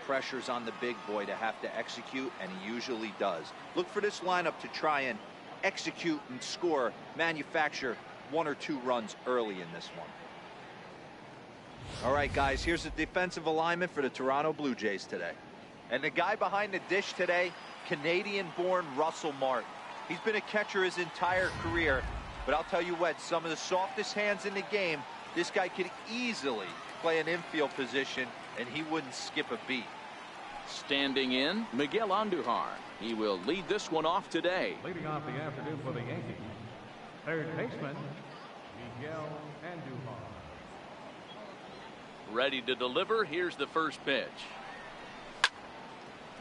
pressure's on the big boy to have to execute, and he usually does. Look for this lineup to try and execute and score, manufacture 1 or 2 runs early in this one. All right, guys, here's the defensive alignment for the Toronto Blue Jays today. And the guy behind the dish today, Canadian-born Russell Martin. He's been a catcher his entire career, but I'll tell you what, some of the softest hands in the game, this guy could easily play an infield position, and he wouldn't skip a beat. Standing in, Miguel Andujar. He will lead this one off today. Leading off the afternoon for the Yankees, third baseman, Miguel Andujar. Ready to deliver. Here's the first pitch.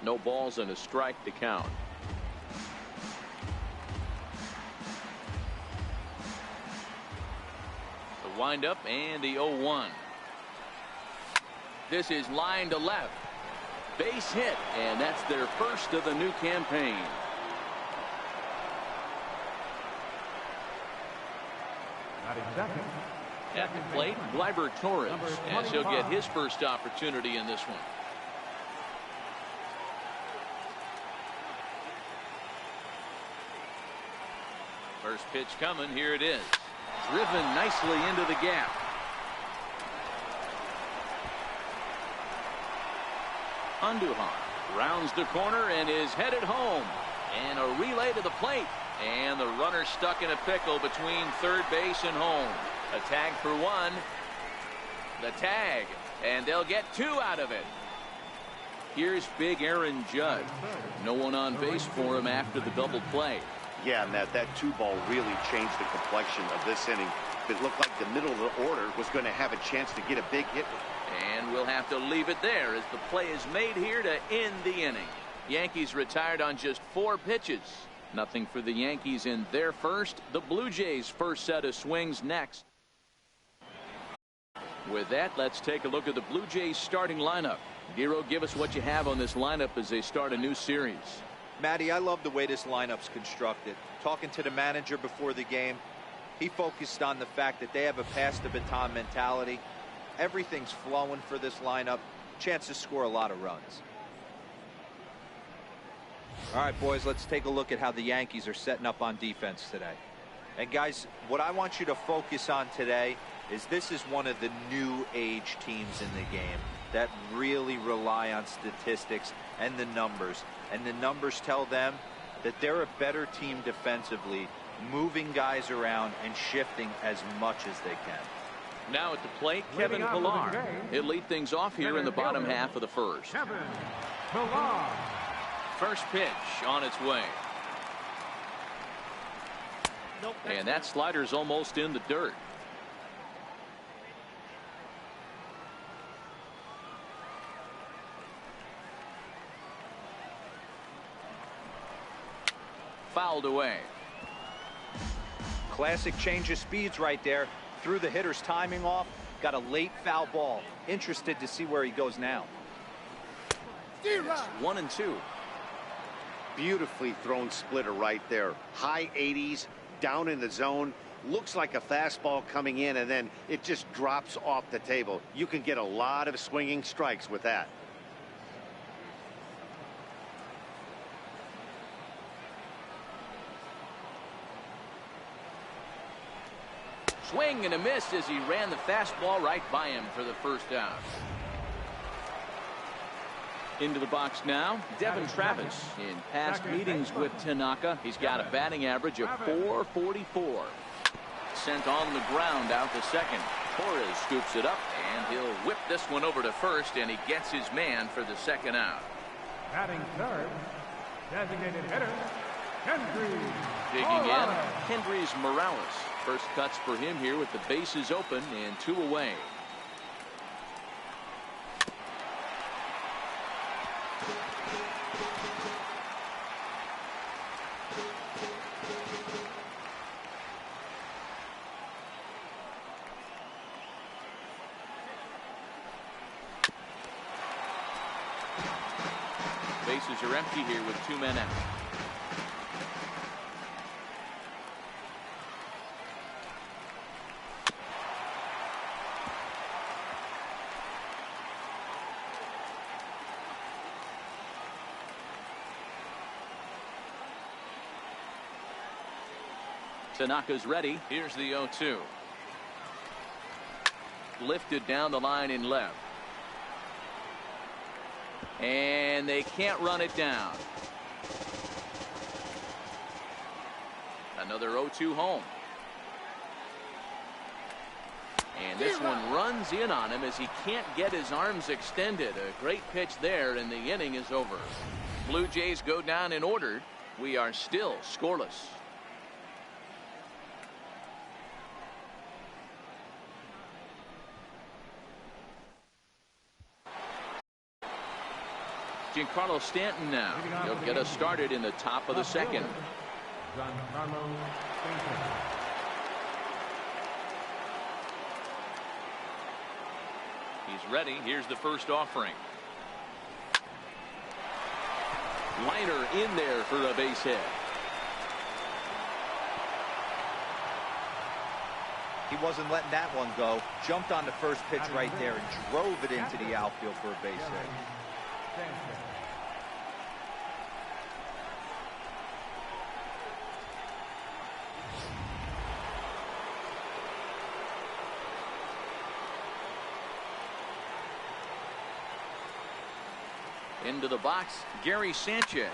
No balls and a strike to count. The windup and the 0-1. This is line to left. Base hit, and that's their first of the new campaign. At the plate, Gleyber Torres, as he'll get his first opportunity in this one. First pitch coming. Here it is. Driven nicely into the gap. Andujar rounds the corner and is headed home. And a relay to the plate. And the runner stuck in a pickle between third base and home. A tag for 1. The tag. And they'll get 2 out of it. Here's big Aaron Judge. No one on base for him after the double play. Yeah, and that 2-ball really changed the complexion of this inning. It looked like the middle of the order was going to have a chance to get a big hit. And we'll have to leave it there as the play is made here to end the inning. Yankees retired on just 4 pitches. Nothing for the Yankees in their first. The Blue Jays' first set of swings next. With that, let's take a look at the Blue Jays starting lineup. Giro, give us what you have on this lineup as they start a new series. Matty, I love the way this lineup's constructed. Talking to the manager before the game, he focused on the fact that they have a pass the baton mentality. Everything's flowing for this lineup. Chance to score a lot of runs. All right, boys, let's take a look at how the Yankees are setting up on defense today. And guys, what I want you to focus on today is this is one of the new age teams in the game that really rely on statistics and the numbers. And the numbers tell them that they're a better team defensively, moving guys around and shifting as much as they can. Now at the plate, Kevin Pillar. He'll lead things off here in the bottom half of the first. Kevin Pillar. First pitch on its way. And that slider's almost in the dirt. Fouled away. Classic change of speeds right there. Threw the hitter's timing off. Got a late foul ball. Interested to see where he goes now. It's 1-2. Beautifully thrown splitter right there. High 80s, down in the zone. Looks like a fastball coming in, and then it just drops off the table. You can get a lot of swinging strikes with that. Swing and a miss as he ran the fastball right by him for the first out. Into the box now, Devin Travis. In past meetings with Tanaka, he's got a batting average of .444. Sent on the ground out to second. Torres scoops it up, and he'll whip this one over to first, and he gets his man for the second out. Batting third, designated hitter, Hendry. Digging in, Hendrys Morales. First cuts for him here with the bases open and 2 away. Bases are empty here with 2 men out. Tanaka's ready. Here's the 0-2. Lifted down the line in left. And they can't run it down. Another 0-2 home. And this one runs in on him as he can't get his arms extended. A great pitch there, and the inning is over. Blue Jays go down in order. We are still scoreless. Giancarlo Stanton now. He'll get us started in the top of the second. He's ready. Here's the first offering. Liner in there for a base hit. He wasn't letting that one go. Jumped on the first pitch right there and drove it into the outfield for a base hit. Into the box, Gary Sanchez,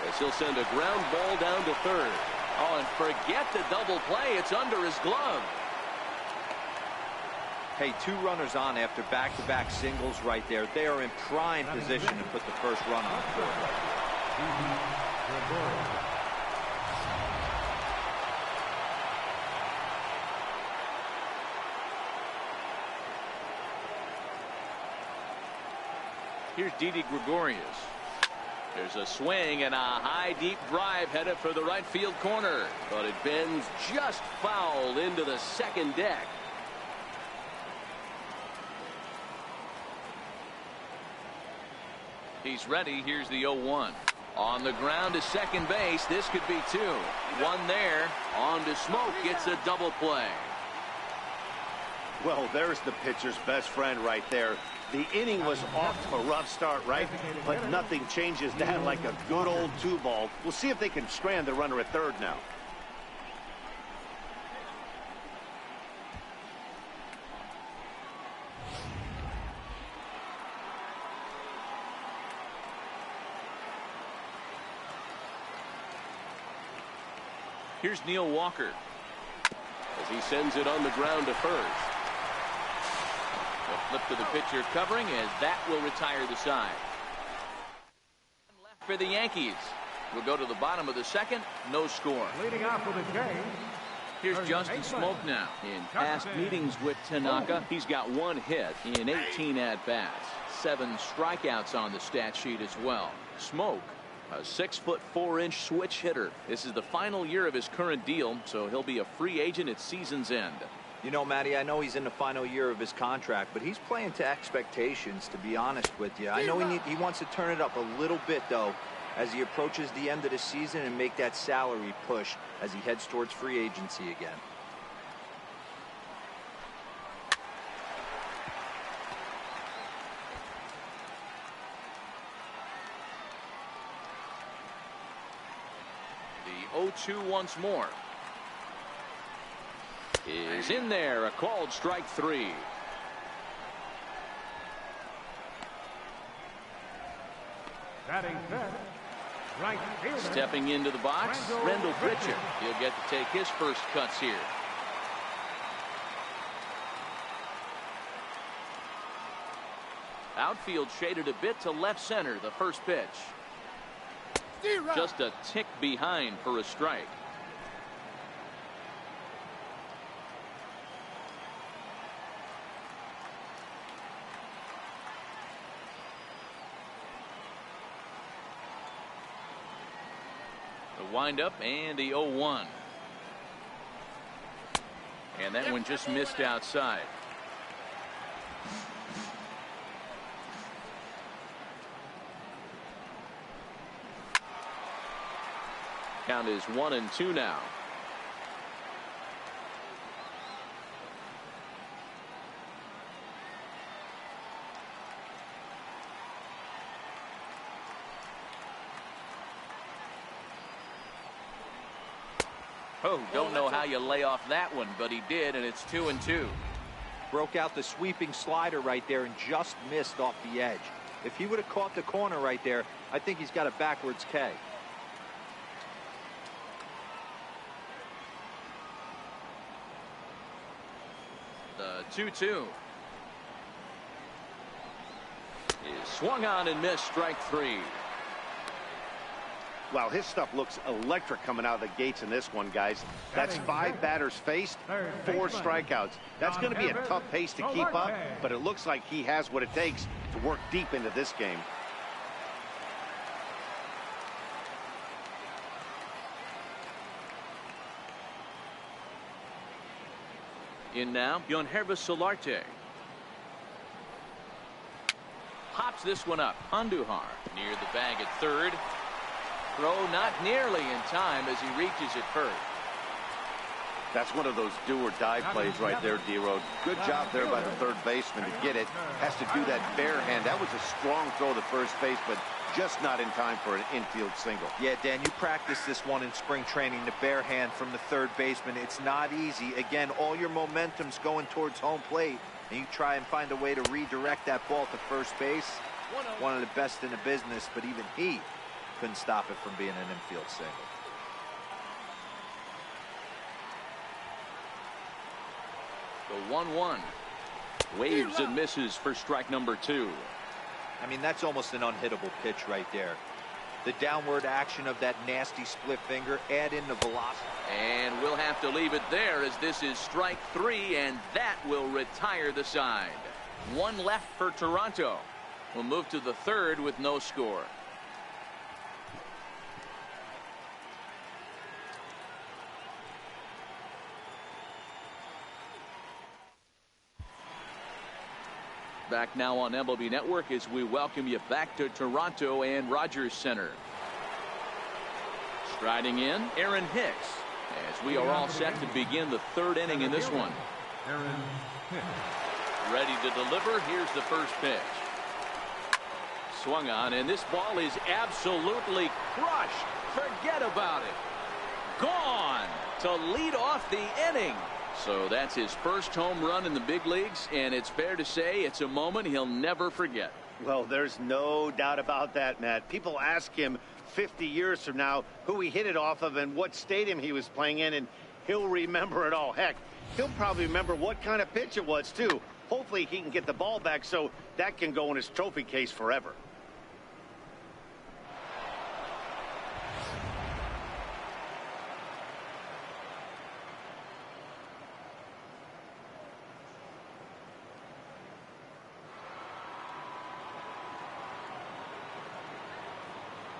as he'll send a ground ball down to third. Oh, and forget the double play. It's under his glove. Hey, 2 runners on after back-to-back singles right there. They are in prime position to put the first run on the board. Here's Didi Gregorius. There's a swing and a high deep drive headed for the right field corner, but it bends just foul into the second deck. He's ready. Here's the 0-1. On the ground to second base. This could be 2. One there. On to Smoke. Gets a double play. Well, there's the pitcher's best friend right there. The inning was off to a rough start, right? But nothing changes that like a good old 2-ball. We'll see if they can strand the runner at third now. Here's Neil Walker as he sends it on the ground to first. A flip to the pitcher covering, as that will retire the side. Left for the Yankees. We'll go to the bottom of the second. No score. Leading off for the Jays. Here's Justin Smoke now. In past meetings with Tanaka, he's got 1 hit in 18 at-bats. 7 strikeouts on the stat sheet as well. Smoke, a 6'4" switch hitter. This is the final year of his current deal, so he'll be a free agent at season's end. You know, Matty, I know he's in the final year of his contract, but he's playing to expectations, to be honest with you. I know he wants to turn it up a little bit, though, as he approaches the end of the season and make that salary push as he heads towards free agency again. The 0-2 once more. Is in there, a called strike 3. Batting fifth, right fielder. Stepping into the box, Rendell Pritchard. He'll get to take his first cuts here. Outfield shaded a bit to left center, the first pitch. Just a tick behind for a strike. The windup and the 0-1. And that one just missed outside. Count is 1-2 now. Oh, don't know how you lay off that one, but he did, and it's 2-2. Broke out the sweeping slider right there and just missed off the edge. If he would have caught the corner right there, I think he's got a backwards K. The 2-2 is swung on and missed, strike 3. Well, his stuff looks electric coming out of the gates in this one, guys. That's 5 batters faced, 4 strikeouts. That's going to be a tough pace to keep up, but it looks like he has what it takes to work deep into this game. In now, Yangervis Solarte. Pops this one up. Andujar near the bag at third. Throw not nearly in time as he reaches it first. That's one of those do-or-die plays right there, D-Road. Good job there by the third baseman to get it. Has to do that bare hand. That was a strong throw to first base, but just not in time for an infield single. Yeah, Dan, you practiced this one in spring training, the bare hand from the third baseman. It's not easy. Again, all your momentum's going towards home plate, and you try and find a way to redirect that ball to first base. One of the best in the business, but even he couldn't stop it from being an infield single. The 1-1 waves and misses for strike number 2. I mean, that's almost an unhittable pitch right there. The downward action of that nasty split finger, add in the velocity. And we'll have to leave it there as this is strike 3, and that will retire the side. 1 left for Toronto. We'll move to the third with no score. Back now on MLB Network as we welcome you back to Toronto and Rogers Center. Striding in, Aaron Hicks, as we are all set to begin the third inning in this one. Aaron Hicks. Ready to deliver. Here's the first pitch. Swung on, and this ball is absolutely crushed. Forget about it. Gone to lead off the inning. So that's his first home run in the big leagues, and it's fair to say it's a moment he'll never forget. Well, there's no doubt about that, Matt. People ask him 50 years from now who he hit it off of and what stadium he was playing in, and he'll remember it all. Heck, he'll probably remember what kind of pitch it was, too. Hopefully he can get the ball back so that can go in his trophy case forever.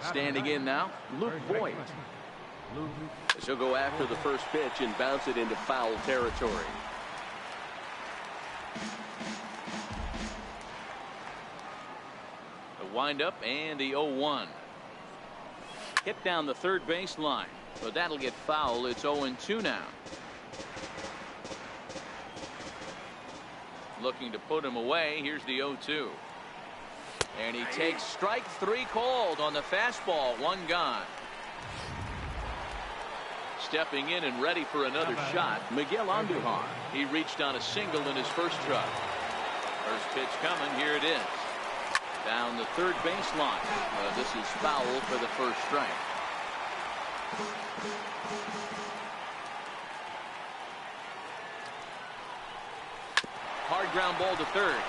Standing in now, Luke Voigt. She'll go after the first pitch and bounce it into foul territory. The windup and the 0-1. Hit down the third base line, but that'll get foul. It's 0-2 now. Looking to put him away. Here's the 0-2. And he takes strike 3 called on the fastball. 1 gone. Stepping in and ready for another shot, Miguel Andujar. He reached on a single in his first truck. First pitch coming. Here it is. Down the third baseline. This is foul for the first strike. Hard ground ball to third.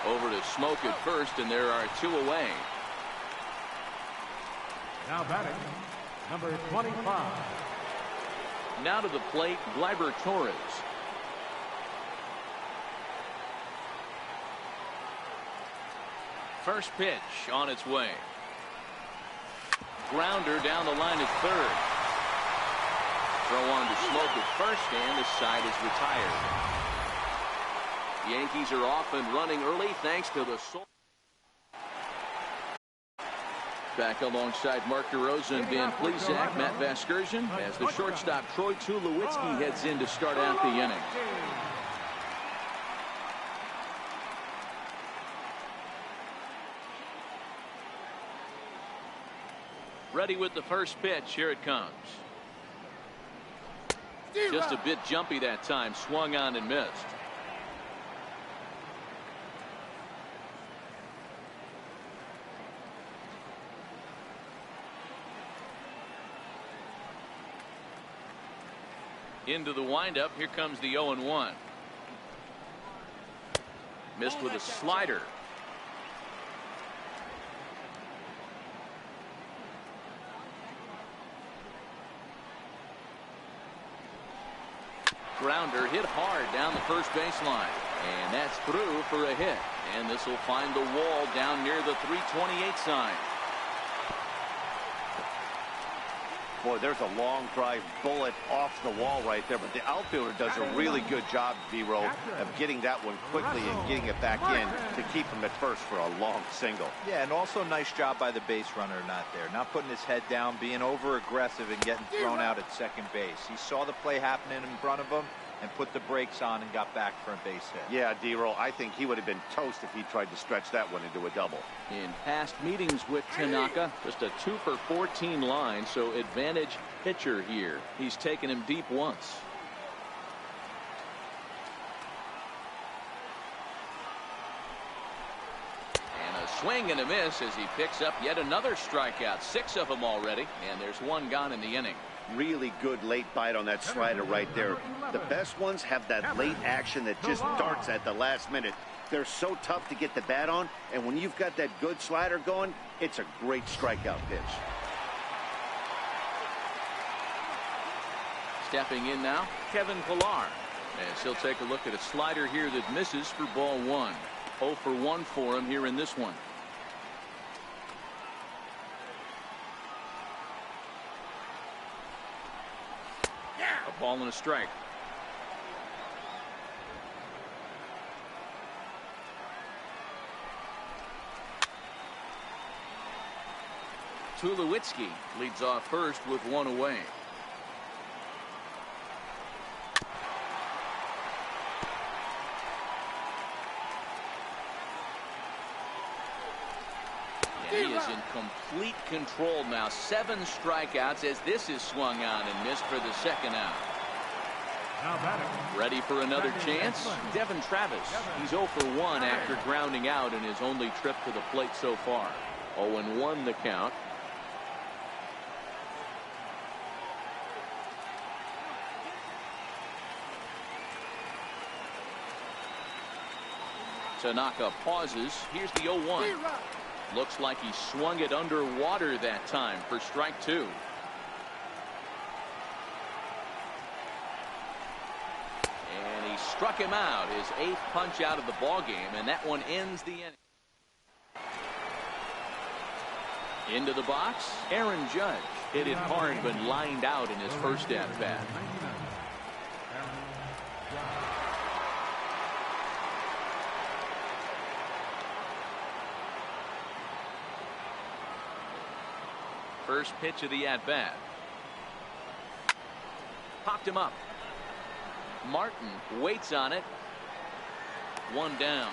Over to Smoke at first, and there are 2 away. Now batting, number 25. Now to the plate, Gleyber Torres. First pitch on its way. Grounder down the line at third. Throw on to Smoke at first, and the side is retired. Yankees are off and running early thanks to the back alongside Mark DeRosa and Dan Plesac, Matt Vasgersian, as the shortstop Troy Tulowitzki heads in to start out the inning. Ready with the first pitch. Here it comes. Just a bit jumpy that time. Swung on and missed. Into the windup. Here comes the 0-1. Missed with a slider. Grounder hit hard down the first baseline. And that's through for a hit. And this will find the wall down near the 328 sign. Boy, there's a long drive bullet off the wall right there, but the outfielder does a really good job, D-Row, of getting that one quickly and getting it back in to keep him at first for a long single. Yeah, and also nice job by the base runner not there. Not putting his head down, being over-aggressive and getting thrown out at second base. He saw the play happening in front of him and put the brakes on and got back for a base hit. Yeah, D-Row, I think he would have been toast if he tried to stretch that one into a double. In past meetings with Tanaka, just a 2 for 14 line, so advantage pitcher here. He's taken him deep once. And a swing and a miss as he picks up yet another strikeout. 6 of them already, and there's 1 gone in the inning. Really good late bite on that slider right there. The best ones have that late action that just darts at the last minute. They're so tough to get the bat on, and when you've got that good slider going, it's a great strikeout pitch. Stepping in now, Kevin Pillar. As he'll take a look at a slider here that misses for ball 1. 0 for 1 for him here in this one. A ball and a strike. Tulowitzki leads off first with 1 away. And he is in complete control now. 7 strikeouts as this is swung on and missed for the second out. Ready for another chance? Devin Travis. He's 0 for 1 after grounding out in his only trip to the plate so far. 0-1 the count. Tanaka pauses. Here's the 0-1. Looks like he swung it underwater that time for strike 2. And he struck him out, his 8th punch out of the ball game, and that one ends the inning. Into the box, Aaron Judge hit it hard but lined out in his first at bat. First pitch of the at-bat. Popped him up. Martin waits on it. 1 down.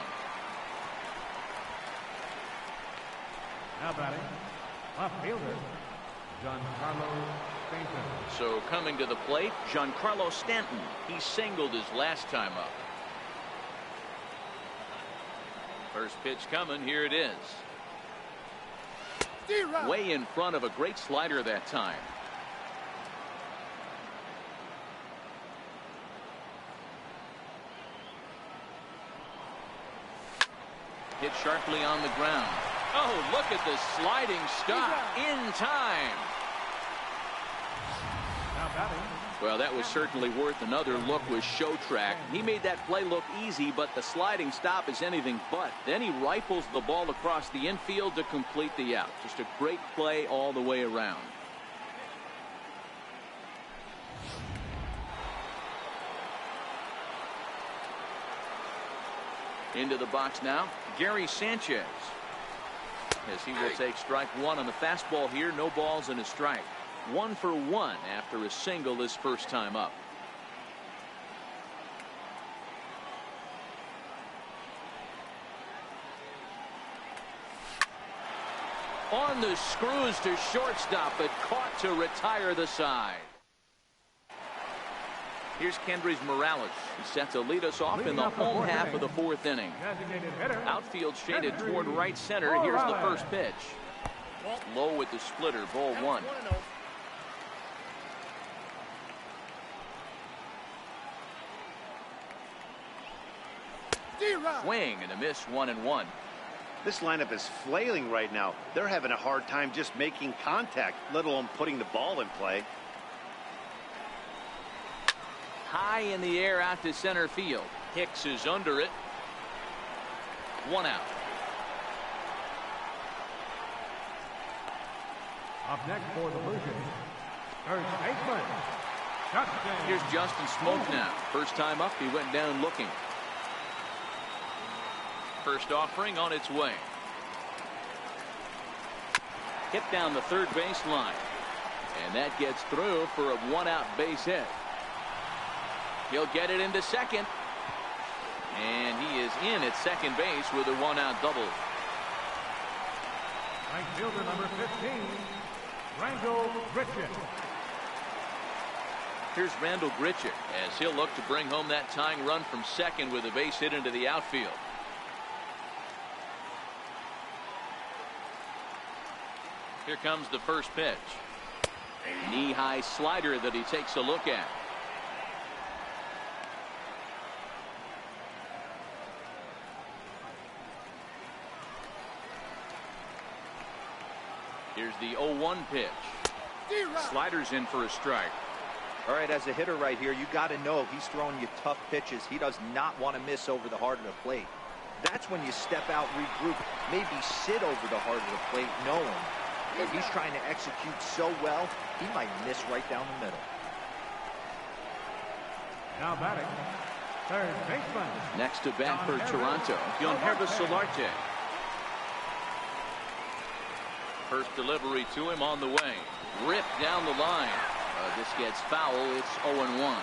Now batting, left fielder, Giancarlo Stanton. So coming to the plate, Giancarlo Stanton. He singled his last time up. First pitch coming. Here it is. Way in front of a great slider that time. Hit sharply on the ground. Oh, look at the sliding stop in time. Now batting. Well, that was certainly worth another look with Show Track. He made that play look easy, but the sliding stop is anything but. Then he rifles the ball across the infield to complete the out. Just a great play all the way around. Into the box now, Gary Sanchez. As he will take strike 1 on the fastball here. No balls and a strike. 1 for 1 after a single his first time up. On the screws to shortstop, but caught to retire the side. Here's Kendrys Morales. He's set to lead us off in the home half of the fourth inning. Outfield shaded toward right center. Here's the first pitch. Low with the splitter, ball one. Swing and a miss, 1-1. This lineup is flailing right now. They're having a hard time just making contact, let alone putting the ball in play. High in the air out to center field. Hicks is under it. 1 out. Up next for the Blue Jays, first baseman, Justin. Here's Justin Smoke now. First time up, he went down looking. First offering on its way. Hit down the third base line. And that gets through for a 1-out base hit. He'll get it into second. And he is in at second base with a 1-out double. Right fielder number 15, Randall Grichuk. Here's Randall Grichuk as he'll look to bring home that tying run from second with a base hit into the outfield. Here comes the first pitch. Knee-high slider that he takes a look at. Here's the 0-1 pitch. Slider's in for a strike. All right, as a hitter right here, you got to know he's throwing you tough pitches. He does not want to miss over the heart of the plate. That's when you step out, regroup, maybe sit over the heart of the plate, knowing that he's trying to execute so well, he might miss right down the middle. Now batting, third baseman. Next to bat for Toronto, Yangervis Solarte. First delivery to him on the way. Ripped down the line. This gets foul. It's 0-1.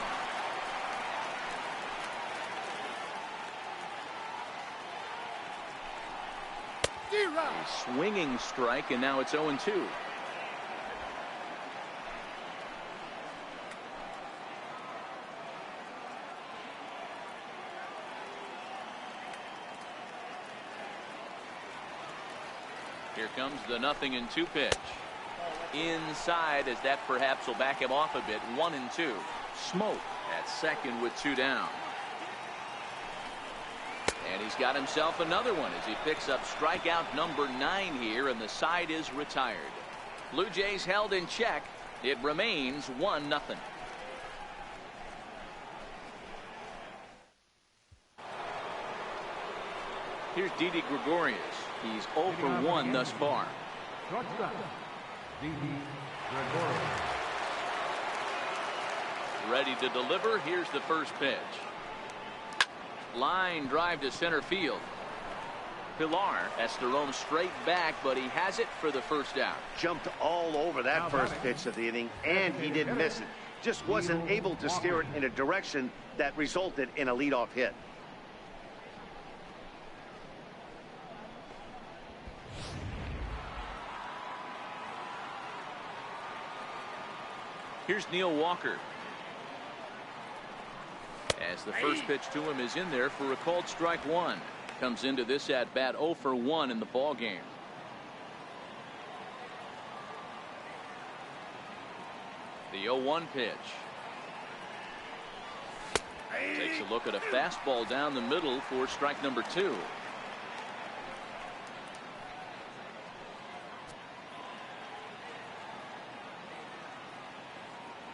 A swinging strike, and now it's 0-2. Here comes the 0-2 pitch. Inside, as that perhaps will back him off a bit. 1-2. Smoke at second with 2 down. And he's got himself another one as he picks up strikeout number 9 here, and the side is retired. Blue Jays held in check. It remains 1-0. Here's Didi Gregorius. He's 0 for 1 thus far. Shortstop, Didi Gregorius. Ready to deliver. Here's the first pitch. Line drive to center field. Pilar has to roam straight back, but he has it for the first out. Jumped all over that first pitch of the inning, and he didn't miss it. Just wasn't able to steer it in a direction that resulted in a leadoff hit. Here's Neil Walker. As the first pitch to him is in there for a called strike 1. Comes into this at bat 0 for 1 in the ball game. The 0-1 pitch. Takes a look at a fastball down the middle for strike number 2.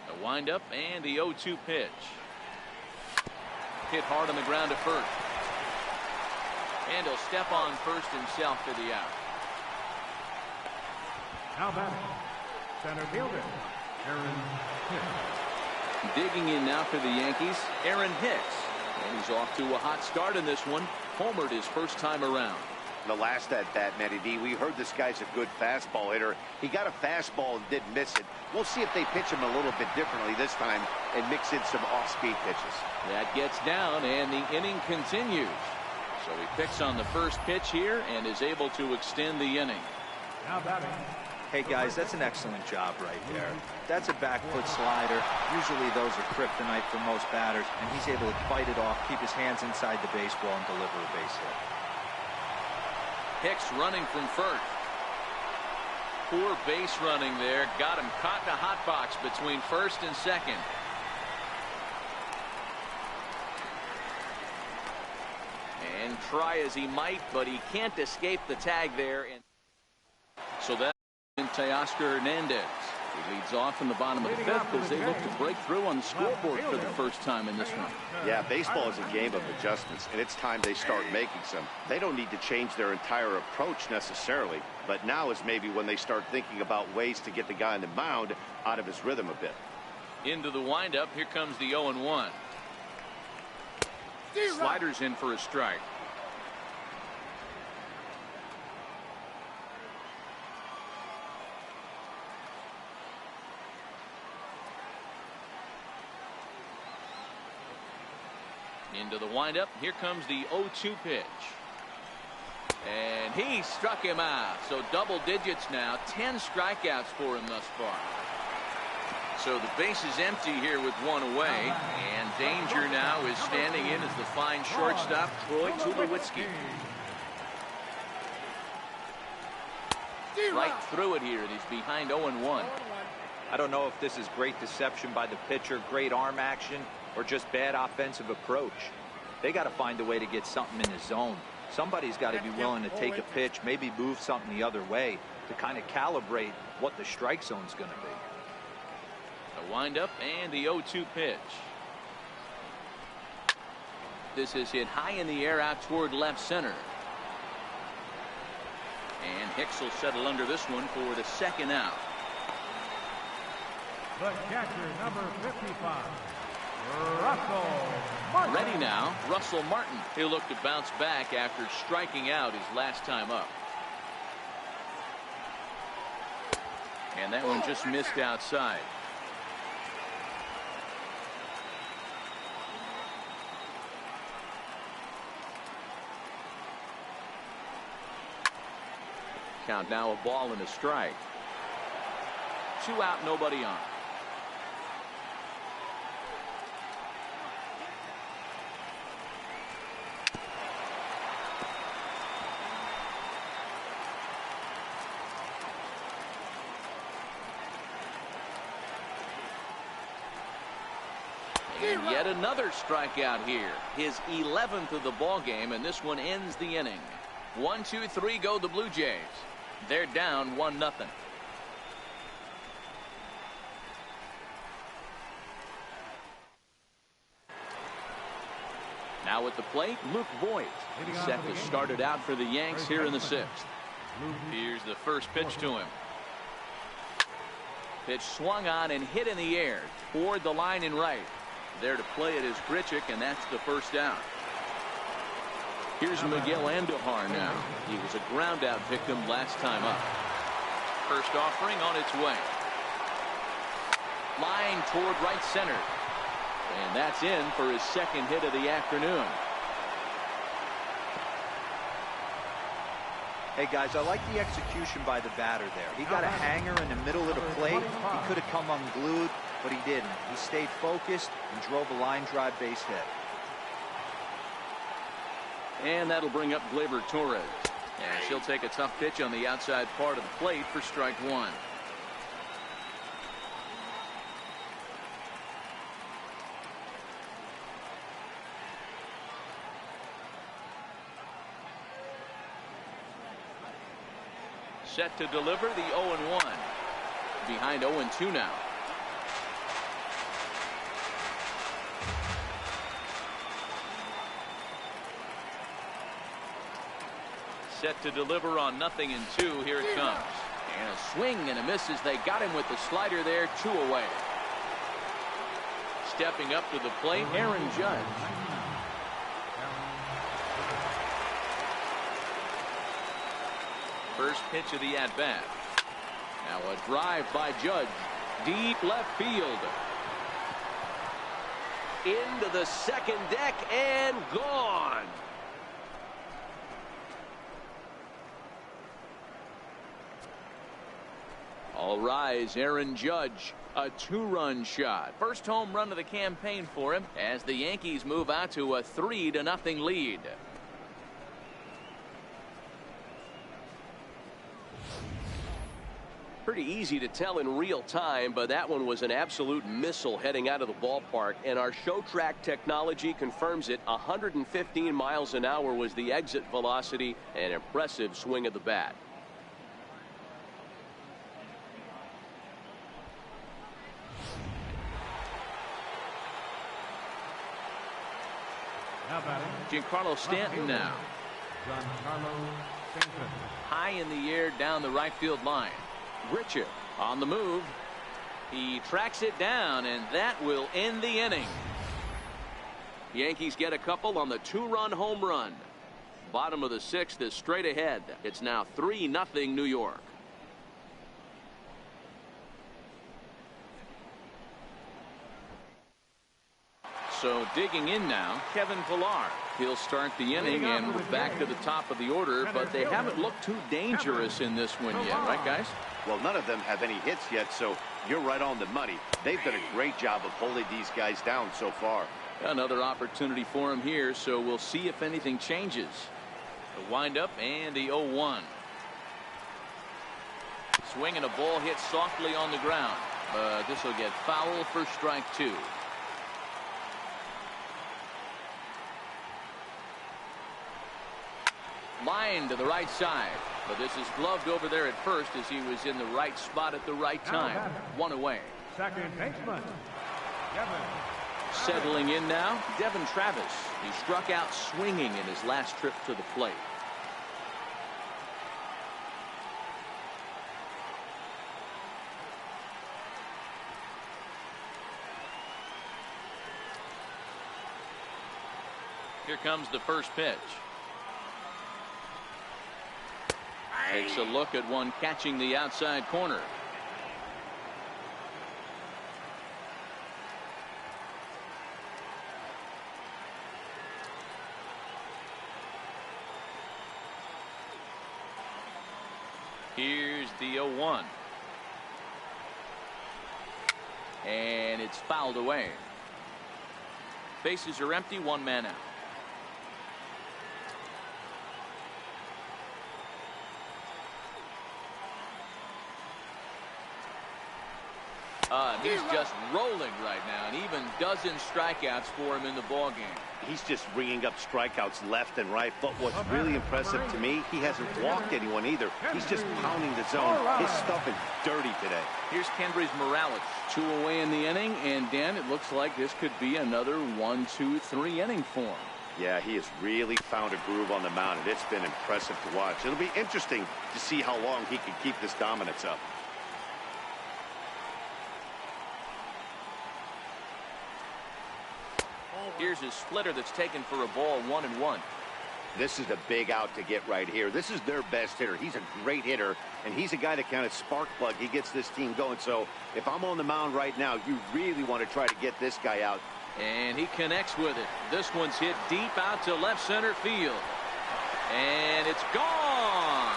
The windup and the 0-2 pitch. Hit hard on the ground to first. And he'll step on first himself for the out. Now batting, center fielder, Aaron Hicks. Digging in now for the Yankees, Aaron Hicks. And he's off to a hot start in this one. Homered his first time around. The last at bat, Matty D, we heard this guy's a good fastball hitter. He got a fastball and didn't miss it. We'll see if they pitch him a little bit differently this time and mix in some off-speed pitches. That gets down, and the inning continues. So he picks on the first pitch here and is able to extend the inning. Now batting. Hey guys, that's an excellent job right there. That's a back foot slider. Usually those are kryptonite for most batters, and he's able to fight it off, keep his hands inside the baseball, and deliver a base hit. Hicks running from first. Poor base running there. Got him caught in a hot box between first and second. And try as he might, but he can't escape the tag there. And so that Teoscar Hernandez. He leads off in the bottom of the fifth as they look to break through on the scoreboard for the first time in this one. Yeah, baseball is a game of adjustments, and it's time they start making some. They don't need to change their entire approach necessarily, but now is maybe when they start thinking about ways to get the guy on the mound out of his rhythm a bit. Into the windup. Here comes the 0-1. Sliders in for a strike. Into the windup. Here comes the 0-2 pitch. And he struck him out. So double digits now. 10 strikeouts for him thus far. So the base is empty here with one away. And danger now is standing in as the fine shortstop, Troy Tulowitzki. Right through it here. And he's behind 0-1. I don't know if this is great deception by the pitcher, great arm action, or just bad offensive approach. They got to find a way to get something in his zone. Somebody's got to be willing to take a pitch, maybe move something the other way to kind of calibrate what the strike zone's going to be. A windup and the 0-2 pitch. This is hit high in the air out toward left center. And Hicks will settle under this one for the second out. The catcher, number 55, Russell Martin. Ready now, Russell Martin. He'll look to bounce back after striking out his last time up. And that one just missed outside. Count now a ball and a strike. 2 out, nobody on. And yet another strikeout here. His 11th of the ball game, and this one ends the inning. 1, 2, 3 go the Blue Jays. They're down 1-0. Now at the plate, Luke Voigt. He's set to start it out for the Yanks here in the 6th. Here's the first pitch to him. Pitch swung on and hit in the air toward the line and right. There to play it is Grichuk, and that's the first out. Here's Miguel Andujar now. He was a ground out victim last time up. First offering on its way. Line toward right center. And that's in for his second hit of the afternoon. Hey guys, I like the execution by the batter there. He got a hanger in the middle of the plate. He could have come unglued, but he didn't. He stayed focused and drove a line drive base hit. And that'll bring up Gleyber Torres. And she'll take a tough pitch on the outside part of the plate for strike one. Set to deliver the 0-1. Behind 0-2 now. Set to deliver on 0-2. Here it comes. And a swing and a miss as they got him with the slider there. 2 away. Stepping up to the plate, Aaron Judge. First pitch of the at-bat. Now a drive by Judge. Deep left field. Into the second deck and gone. All rise, Aaron Judge. A 2-run shot. First home run of the campaign for him as the Yankees move out to a 3-0 lead. Pretty easy to tell in real time, but that one was an absolute missile heading out of the ballpark, and our show track technology confirms it. 115 miles an hour was the exit velocity. An impressive swing of the bat. Giancarlo Stanton now. High in the air down the right field line. Richard on the move. He tracks it down, and that will end the inning. Yankees get a couple on the 2-run home run. Bottom of the 6th is straight ahead. It's now 3-0 New York. So digging in now, Kevin Pillar. He'll start the inning, and we're back to the top of the order, but they haven't looked too dangerous in this one yet, right, guys? Well, none of them have any hits yet, so you're right on the money. They've done a great job of holding these guys down so far. Another opportunity for him here, so we'll see if anything changes. The windup and the 0-1. Swing and a ball hit softly on the ground. This will get foul for strike 2. Line to the right side, but this is gloved over there at first as he was in the right spot at the right time. 1 away. Second baseman, Devin. Settling in now, Devin Travis. He struck out swinging in his last trip to the plate. Here comes the first pitch. Takes a look at one catching the outside corner. Here's the 0-1. And it's fouled away. Bases are empty, 1 man out. He's just rolling right now, and even dozen strikeouts for him in the ball game. He's just ringing up strikeouts left and right, but what's really impressive to me, he hasn't walked anyone either. He's just pounding the zone. His stuff is dirty today. Here's Kendrys Morales. 2 away in the inning, and Dan, it looks like this could be another 1, 2, 3 inning for him. Yeah, he has really found a groove on the mound, and it's been impressive to watch. It'll be interesting to see how long he can keep this dominance up. Here's his splitter that's taken for a ball, 1-1. This is a big out to get right here. This is their best hitter. He's a great hitter, and he's a guy that kind of spark plug. He gets this team going. So if I'm on the mound right now, you really want to try to get this guy out. And he connects with it. This one's hit deep out to left center field. And it's gone.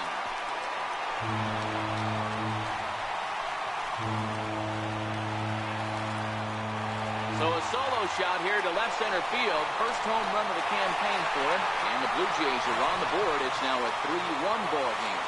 So a solo shot here to left center field. First home run of the campaign for him. And the Blue Jays are on the board. It's now a 3-1 ball game.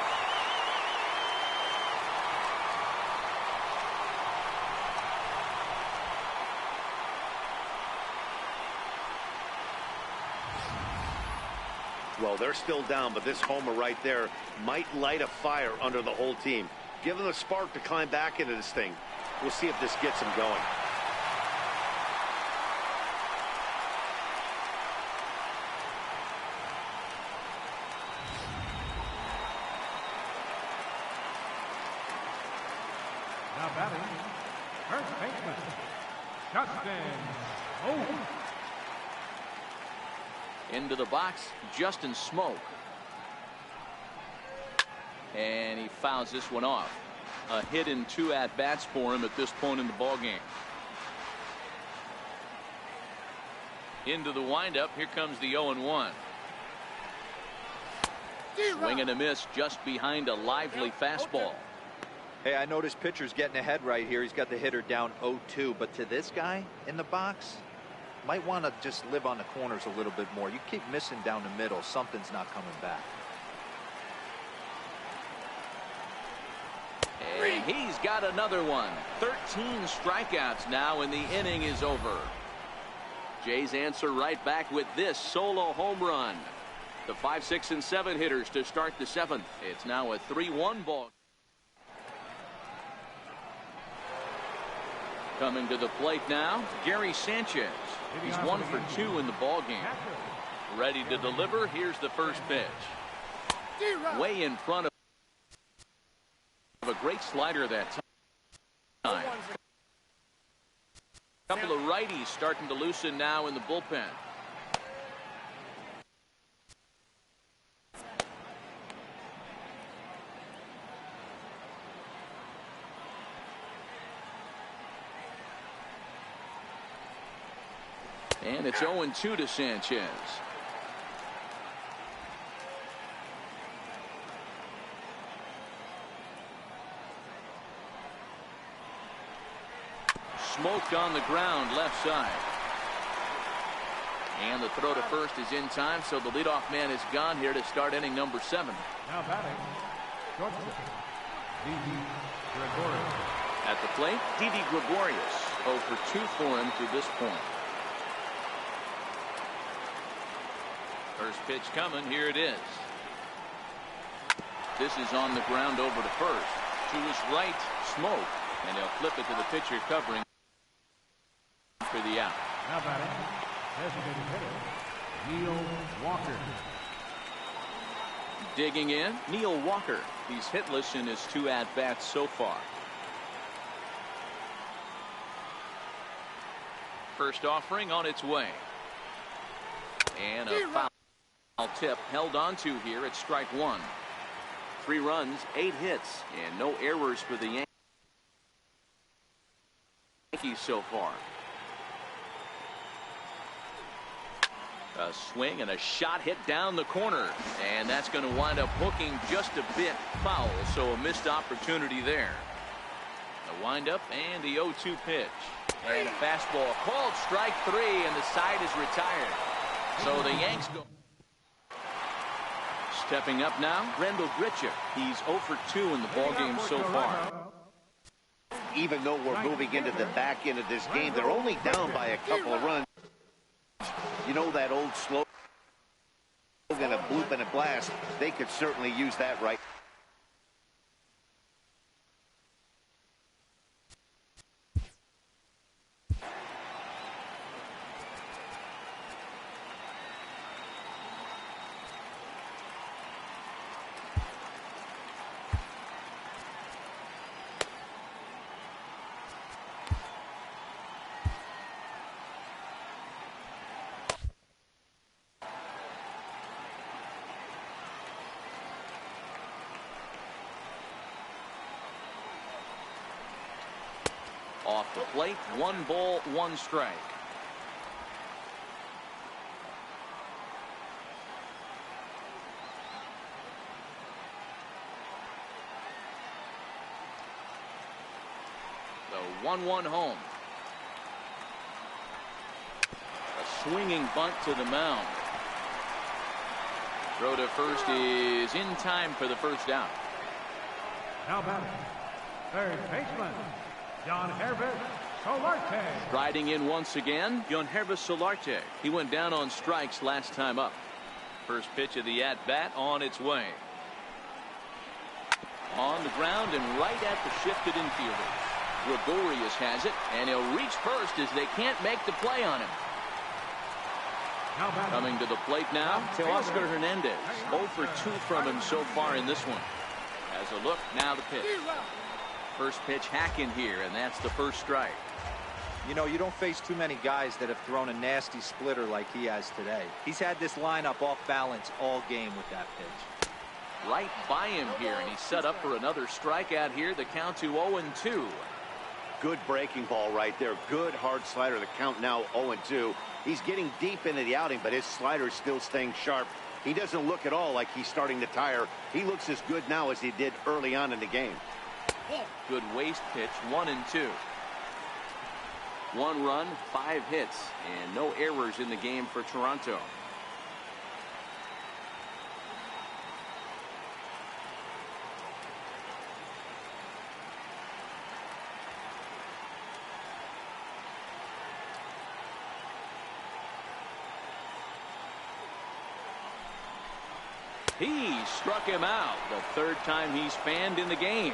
Well, they're still down, but this homer right there might light a fire under the whole team. Give them a spark to climb back into this thing. We'll see if this gets them going. Now batting, first baseman, Justin. Oh. Into the box, Justin Smoke. And he fouls this one off. A hit in 2 at-bats for him at this point in the ballgame. Into the windup, here comes the 0-1. Swing and a miss just behind a lively fastball. Hey, I noticed pitcher's getting ahead right here. He's got the hitter down 0-2, but to this guy in the box, might want to just live on the corners a little bit more. You keep missing down the middle, something's not coming back. And he's got another one. 13 strikeouts now, and the inning is over. Jays answer right back with this solo home run. The 5, 6, and 7 hitters to start the 7th. It's now a 3-1 ball. Coming to the plate now, Gary Sanchez. He's 1 for 2 in the ball game. Ready to deliver. Here's the first pitch. Way in front of a great slider that time. Couple of righties starting to loosen now in the bullpen. And it's 0-2 to Sanchez. Smoked on the ground left side. And the throw to first is in time, so the leadoff man is gone here to start inning number 7. Now batting, shortstop, Didi Gregorius. At the plate, Didi Gregorius. 0 for 2 for him to this point. First pitch coming. Here it is. This is on the ground over to first. To his right, Smoke. And he'll flip it to the pitcher covering for the out. Now batting, designated hitter, Neil Walker. Digging in, Neil Walker. He's hitless in his 2 at-bats so far. First offering on its way. And a foul tip held onto here at strike 1. 3 runs, 8 hits, and no errors for the Yankees so far. A swing and a shot hit down the corner, and that's going to wind up hooking just a bit foul, so a missed opportunity there. The windup and the 0-2 pitch. And a fastball called strike 3, and the side is retired. So the Yanks go. Stepping up now, Grendel Grichuk. He's 0 for 2 in the ballgame so far. Even though we're moving into the back end of this game, they're only down by a couple of runs. You know that old slogan, a bloop and a blast. They could certainly use that right. Off the plate, 1 ball, 1 strike. The 1-1 home. A swinging bunt to the mound. Throw to first is in time for the first out. Now batting, third baseman, John Herbert Solarte. Riding in once again, John Herbert Solarte. He went down on strikes last time up. First pitch of the at-bat on its way. On the ground and right at the shifted infielders. Gregorius has it, and he'll reach first as they can't make the play on him. Coming to the plate now, Oscar Hernandez. 0 for 2 from him so far in this one. As a look, now the pitch. First pitch hack in here, and that's the first strike. You know, you don't face too many guys that have thrown a nasty splitter like he has today. He's had this lineup off balance all game with that pitch. Right by him here, and he's set up for another strikeout here. The count to 0-2. Good breaking ball right there. Good hard slider. The count now 0-2. He's getting deep into the outing, but his slider's still staying sharp. He doesn't look at all like he's starting to tire. He looks as good now as he did early on in the game. Good waste pitch, 1-2. 1 run, 5 hits, and no errors in the game for Toronto. He struck him out, the third time he's fanned in the game.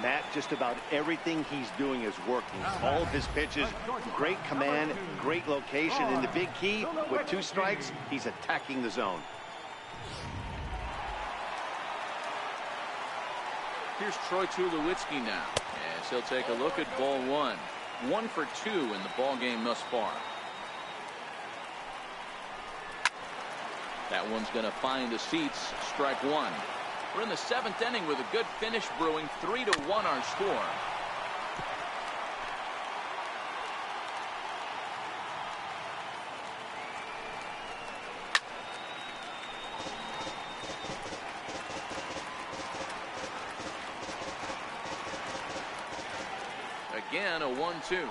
Matt, just about everything he's doing is working. All of his pitches, great command, great location, and the big key, with 2 strikes, he's attacking the zone. Here's Troy Tulowitzki now, as he'll take a look at ball 1. 1 for 2 in the ball game thus far. That one's going to find the seats. Strike 1. We're in the 7th inning with a good finish brewing. 3-1 our score. Again, a 1-2.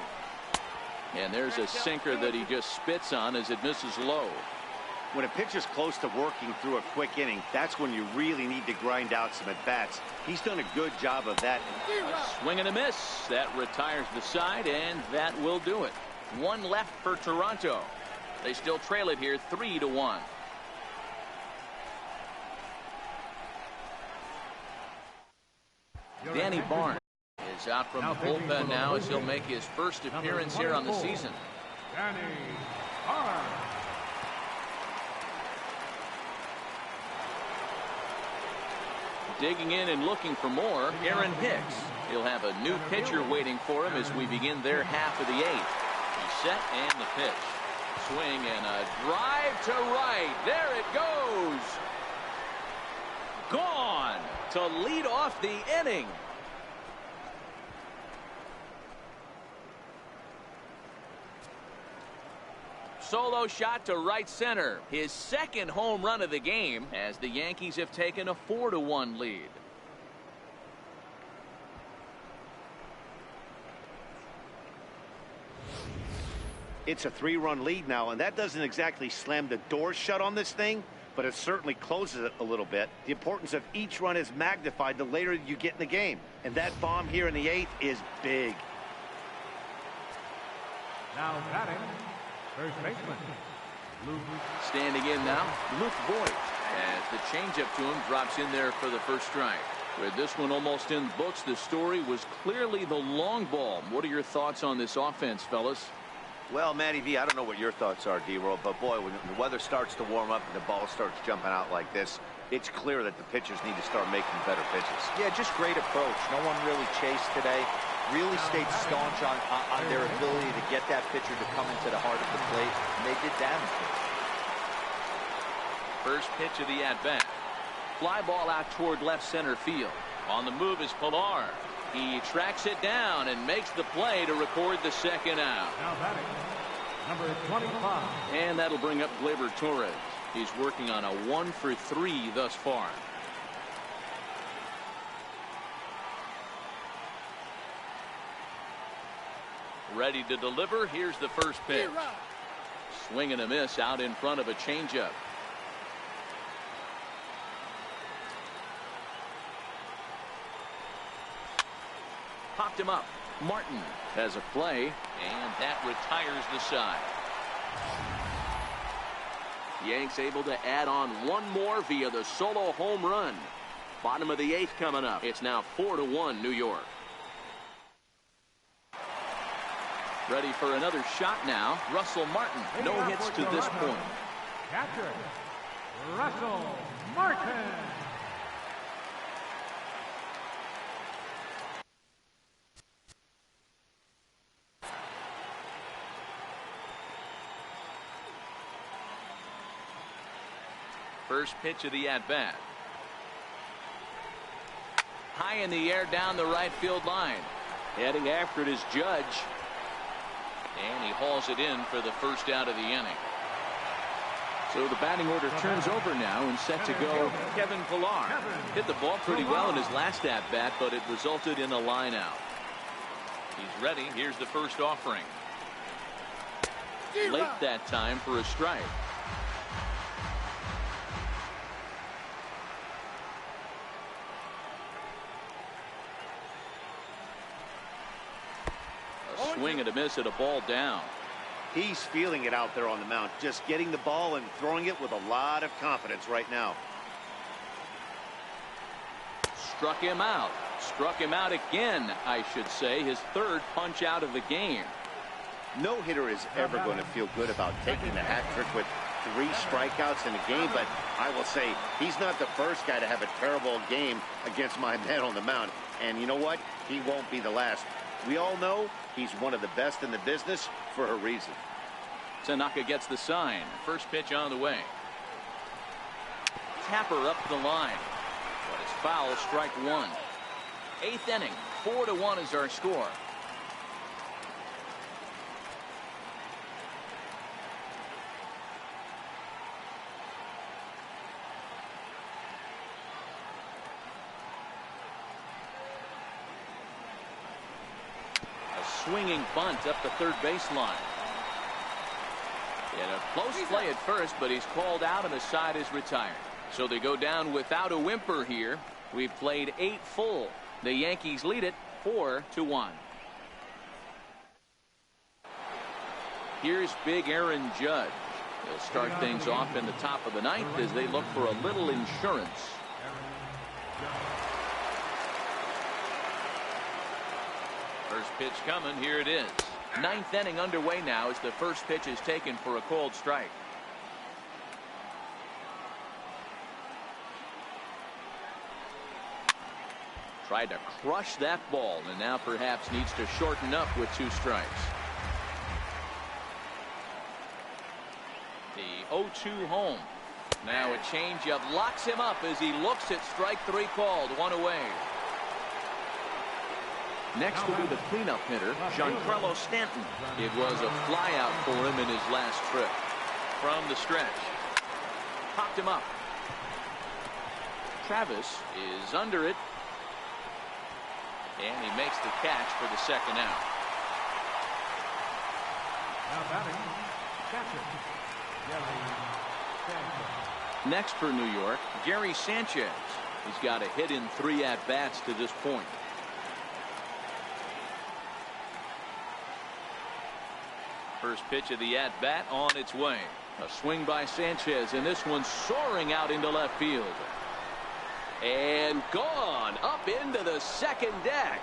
And there's a sinker that he just spits on as it misses low. When a pitcher's close to working through a quick inning, that's when you really need to grind out some at-bats. He's done a good job of that. A swing and a miss. That retires the side, and that will do it. 1 left for Toronto. They still trail it here 3-1. Danny Barnes is out from the bullpen now as he'll make his first appearance here on the season. Danny Barnes. Digging in and looking for more, Aaron Hicks. He'll have a new pitcher waiting for him as we begin their half of the 8th. He's set and the pitch. Swing and a drive to right. There it goes. Gone to lead off the inning. Solo shot to right center. His 2nd home run of the game as the Yankees have taken a 4-1 lead. It's a 3-run lead now, and that doesn't exactly slam the door shut on this thing, but it certainly closes it a little bit. The importance of each run is magnified the later you get in the game, and that bomb here in the 8th is big. Now batting, first baseman, Luke. Standing in now, Luke Voigt, as the changeup to him drops in there for the first strike. With this one almost in the books, the story was clearly the long ball. What are your thoughts on this offense, fellas? Well, Matty V, I don't know what your thoughts are, D-Roll, but boy, when the weather starts to warm up and the ball starts jumping out like this, it's clear that the pitchers need to start making better pitches. Yeah, just great approach. No one really chased today. Really stayed staunch on their ability to get that pitcher to come into the heart of the plate, and they did damage to it. First pitch of the at-bat. Fly ball out toward left center field. On the move is Pilar. He tracks it down and makes the play to record the 2nd out. Now batting, number 25. And that'll bring up Gleyber Torres. He's working on a 1 for 3 thus far. Ready to deliver. Here's the first pitch. Swing and a miss out in front of a changeup. Popped him up. Martin has a play, and that retires the side. Yanks able to add on 1 more via the solo home run. Bottom of the 8th coming up. It's now 4-1 New York. Ready for another shot now. Russell Martin. No hits to this point. Catcher, Russell Martin. First pitch of the at-bat. High in the air down the right field line. Heading after it is Judge. And he hauls it in for the first out of the inning. So the batting order turns over now and set to go Kevin Pillar. Hit the ball pretty well in his last at-bat, but it resulted in a line out. He's ready. Here's the first offering. Late that time for a strike. A swing and a miss at a ball down. He's feeling it out there on the mound, just getting the ball and throwing it with a lot of confidence right now. Struck him out. Struck him out again, I should say. His third punch out of the game. No hitter is ever going to feel good about taking the hat trick with 3 strikeouts in a game, but I will say he's not the first guy to have a terrible game against my man on the mound. And you know what? He won't be the last. We all know he's one of the best in the business for a reason. Tanaka gets the sign. First pitch on the way. Tapper up the line. But it's foul, strike 1. 8th inning, 4-1 is our score. A swinging bunt up the third baseline. In a close play at first, but he's called out and the side is retired. So they go down without a whimper here. We've played 8 full. The Yankees lead it 4-1. Here's big Aaron Judge. He'll start things off in the top of the 9th as they look for a little insurance. First pitch coming. Here it is. 9th inning underway now as the first pitch is taken for a called strike. Tried to crush that ball and now perhaps needs to shorten up with 2 strikes. The 0-2 home. Now a changeup locks him up as he looks at strike 3 called. 1 away. Next will be the cleanup hitter, Giancarlo Stanton. It was a flyout for him in his last trip. From the stretch. Popped him up. Travis is under it. And he makes the catch for the second out. Now batting, catcher, Gary Sanchez. Next for New York, Gary Sanchez. He's got a hit in 3 at-bats to this point. First pitch of the at-bat on its way. A swing by Sanchez, and this one soaring out into left field. And gone up into the second deck.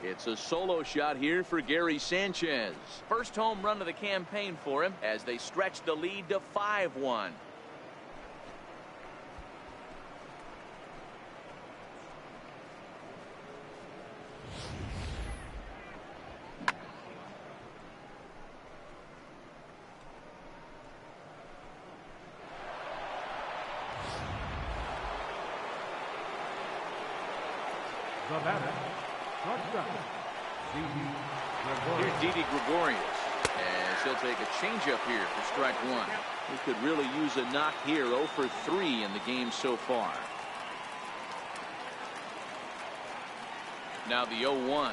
It's a solo shot here for Gary Sanchez. First home run of the campaign for him as they stretch the lead to 5-1. The batter, shortstop, Here's Didi Gregorius as he'll take a changeup here for strike 1. He could really use a knock here. 0 for 3 in the game so far. Now the 0-1.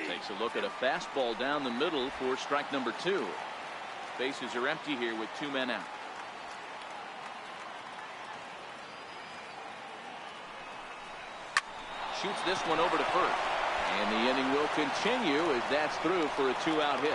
Takes a look at a fastball down the middle for strike number 2. Bases are empty here with 2 men out. Shoots this one over to first. And the inning will continue as that's through for a 2-out hit.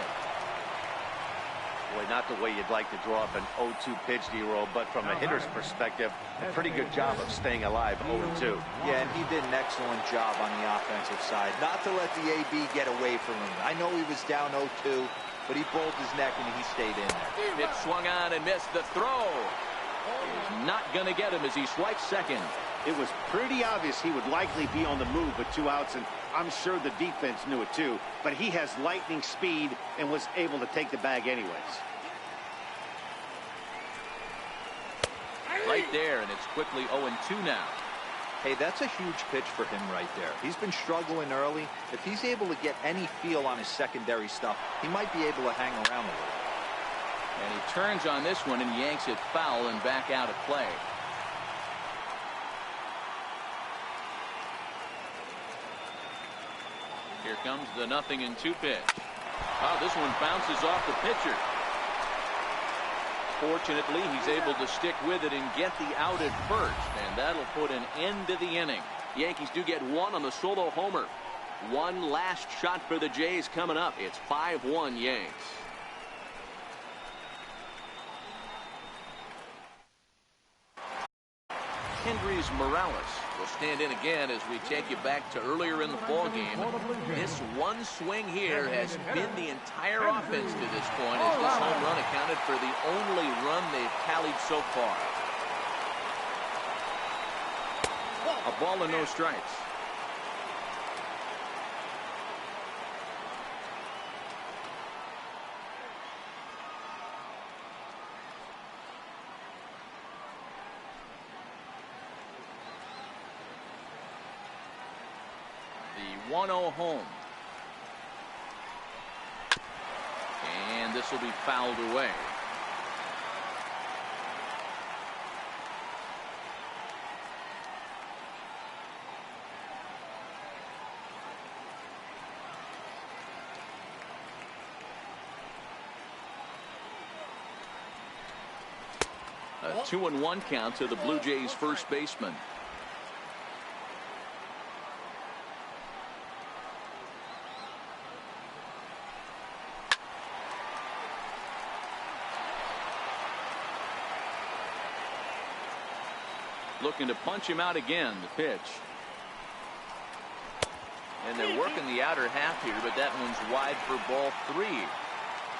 Boy, not the way you'd like to draw up an 0-2 pitch, D-roll, but from a hitter's perspective, a pretty good job of staying alive 0-2. Yeah, and he did an excellent job on the offensive side. Not to let the AB get away from him. I know he was down 0-2, but he pulled his neck and he stayed in there. Pitch swung on and missed. The throw is not going to get him as he swipes second. It was pretty obvious he would likely be on the move with 2 outs, and I'm sure the defense knew it too, but he has lightning speed and was able to take the bag anyways. Right there, and it's quickly 0-2 now. Hey, that's a huge pitch for him right there. He's been struggling early. If he's able to get any feel on his secondary stuff, he might be able to hang around a little. And he turns on this one and yanks it foul and back out of play. Here comes the 0-2 pitch. Oh, this one bounces off the pitcher. Fortunately, he's able to stick with it and get the out at first, and that'll put an end to the inning. Yankees do get one on the solo homer. One last shot for the Jays coming up. It's 5-1 Yanks. Kendrys Morales will stand in again as we take you back to earlier in the ball game. This one swing here has been the entire offense to this point, as this home run accounted for the only run they've tallied so far. A ball and no strikes. The 1-0 home. And this will be fouled away. A 2-1 count to the Blue Jays first baseman. Looking to punch him out again. The pitch. And they're working the outer half here, but that one's wide for ball 3.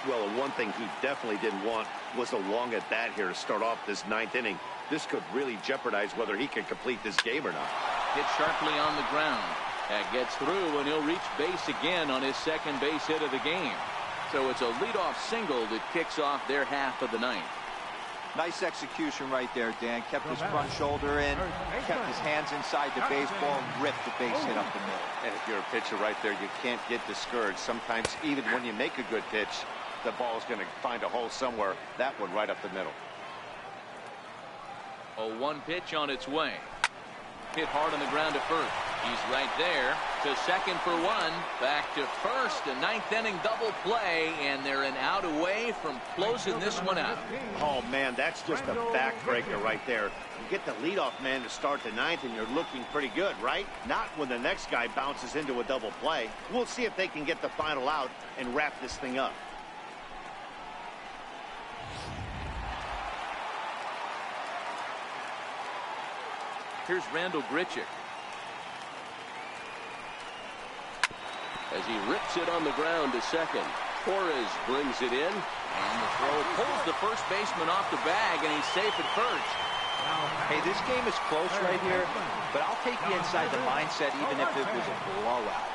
Well, one thing he definitely didn't want was a long at bat here to start off this 9th inning. This could really jeopardize whether he can complete this game or not. Hit sharply on the ground. That gets through, and he'll reach base again on his second base hit of the game. So it's a leadoff single that kicks off their half of the 9th. Nice execution right there, Dan. Kept his front shoulder in, kept his hands inside the baseball, and ripped the base hit up the middle. And if you're a pitcher right there, you can't get discouraged. Sometimes even when you make a good pitch, the ball is going to find a hole somewhere. That one right up the middle. A 1 pitch on its way. Hit hard on the ground to first. He's right there to second for 1. Back to first. A 9th inning double play, and they're an out away from closing this one out. Oh man, that's just a backbreaker right there. You get the leadoff man to start the 9th, and you're looking pretty good, right? Not when the next guy bounces into a double play. We'll see if they can get the final out and wrap this thing up. Here's Randall Grichuk. As he rips it on the ground to second. Torres brings it in. And the throw pulls the first baseman off the bag, and he's safe at first. Hey, this game is close right here, but I'll take you inside the mindset even if it was a blowout.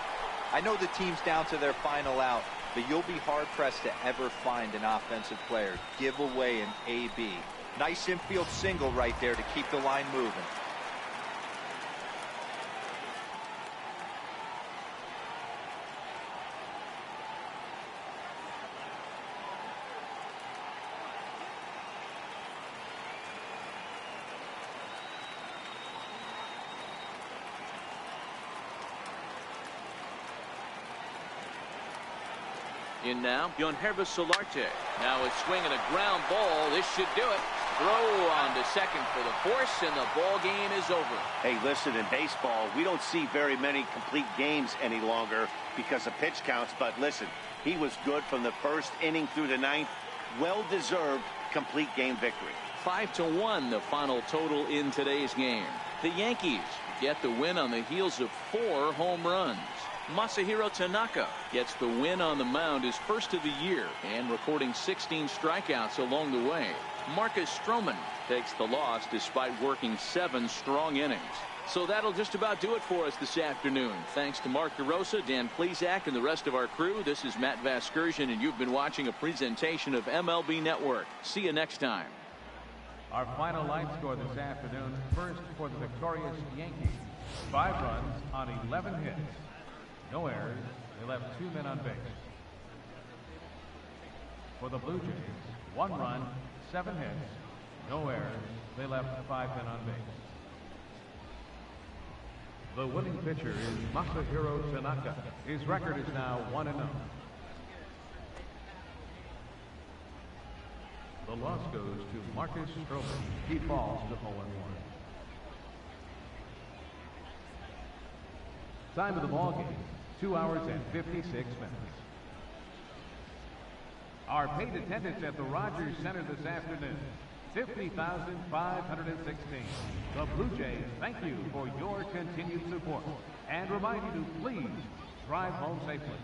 I know the team's down to their final out, but you'll be hard-pressed to ever find an offensive player give away an AB. Nice infield single right there to keep the line moving. In now, Yonhervis Solarte. Now a swing and a ground ball. This should do it. Throw on to second for the force, and the ball game is over. Hey, listen, in baseball, we don't see very many complete games any longer because of pitch counts. But listen, he was good from the first inning through the 9th. Well-deserved complete game victory. 5-1, the final total in today's game. The Yankees get the win on the heels of 4 home runs. Masahiro Tanaka gets the win on the mound, his first of the year, and recording 16 strikeouts along the way. Marcus Stroman takes the loss despite working 7 strong innings. So that'll just about do it for us this afternoon. Thanks to Mark DeRosa, Dan Plesac, and the rest of our crew. This is Matt Vasgersian, and you've been watching a presentation of MLB Network. See you next time. Our final line score this afternoon, first for the victorious Yankees. 5 runs on 11 hits. No errors. They left 2 men on base. For the Blue Jays, 1 run, 7 hits. No errors. They left 5 men on base. The winning pitcher is Masahiro Tanaka. His record is now 1-0. The loss goes to Marcus Stroman. He falls to 0-1. Time of the ball game, 2 hours and 56 minutes. Our paid attendance at the Rogers Center this afternoon, 50,516. The Blue Jays thank you for your continued support and remind you to please drive home safely.